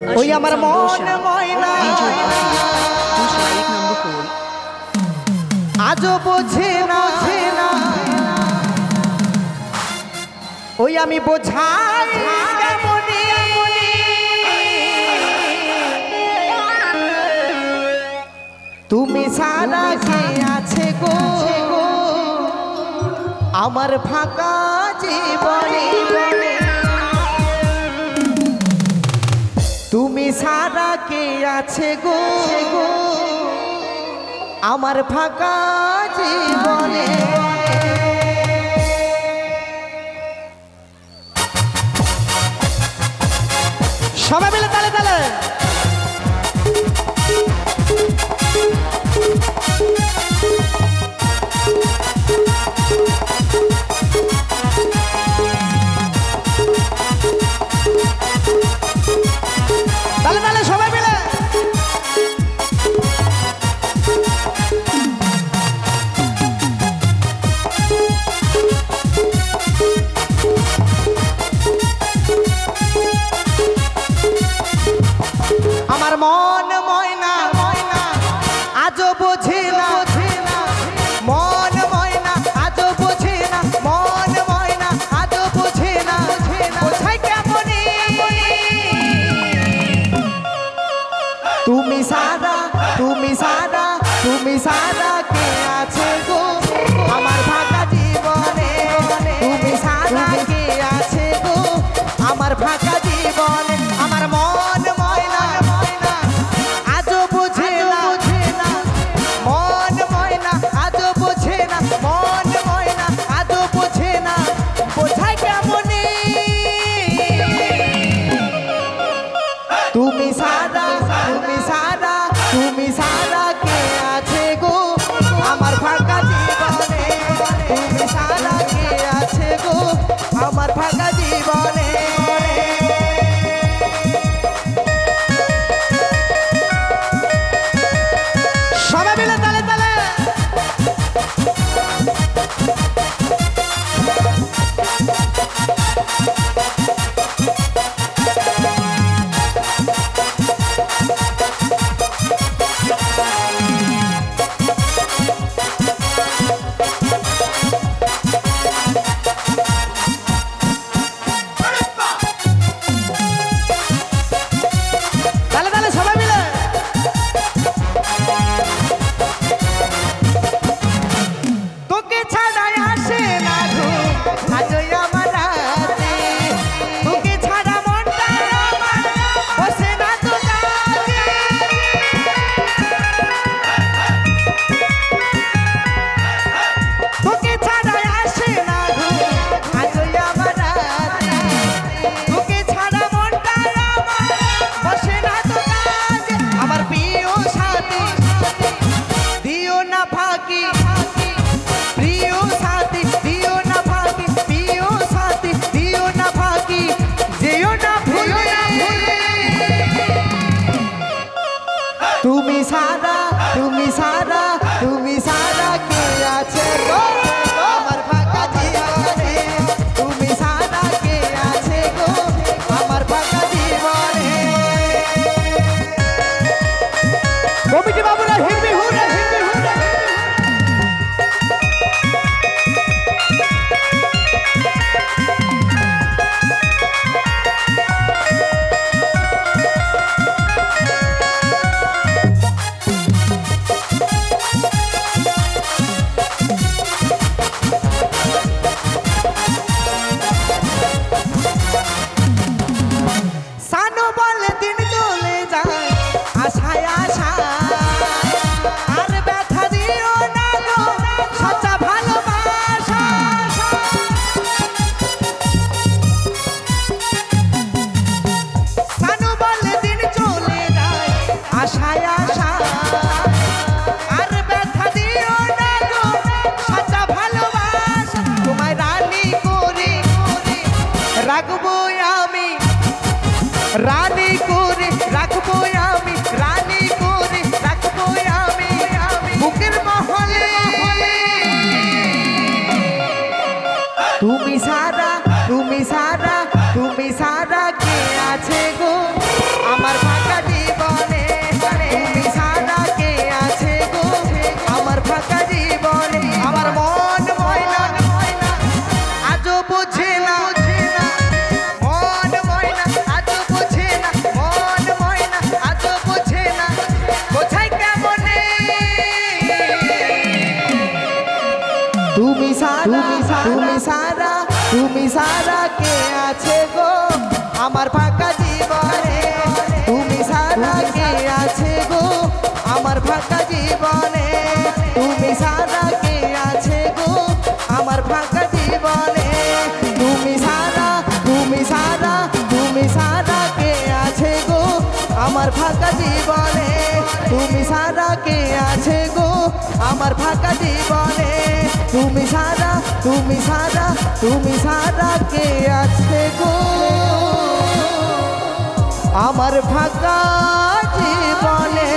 ওই আমার মন ময়না আজও বোঝে না ওই আমি বোঝাই তুমি সারা কে আছে গো আমার ফাঁকা জীবনে তুমি সারা কে আছে গো আমার ফাঁকা জীবনে সবাই মিলে তালে তালে তালে তালে সবাই মিলে আমার মন ময়না আজও বোঝে না মন ময়না আজও বোঝে না মন ময়না আজও বোঝে না বোঝাই কেমন তুমি সারা কে আছে গো আমার ফাঁকা জীবনে তুমি সারা কে আছে গো আমার ফাঁকা জীবনে আমার মন ময়না আজও বোঝে না মন ময়না আজও বোঝে না মন ময়না আজও বোঝে না বোঝাই কেমন তুমি সারা কে আছে গো আমার ফাঁকা জীবনে তুমি সারা কে আছে গো আমার ফাঁকা জীবনে সবাই মিলে তালে তালে তুমি সারা কে আছে গো আমার ফাঁকা জীবনে তুমি সারা কে আছে গো আমার ফাঁকা জীবনে কমিটি বাবুরা হিন্দি হুরে তুমি সারা কে আছে গো আমার ফাঁকা জীবনে তুমি সারা কে আছে গো আমার ফাঁকা জীবনে তুমি সারা কে আছে গো আমার ফাঁকা জীবনে তুমি সারা কে আছে গো আমার ফাঁকা জীবনে তুমি সারা কে আছে গো আমার ফাঁকা জীবনে তুমি সারা কে আছে গো আমার ফাঁকা জীবনে।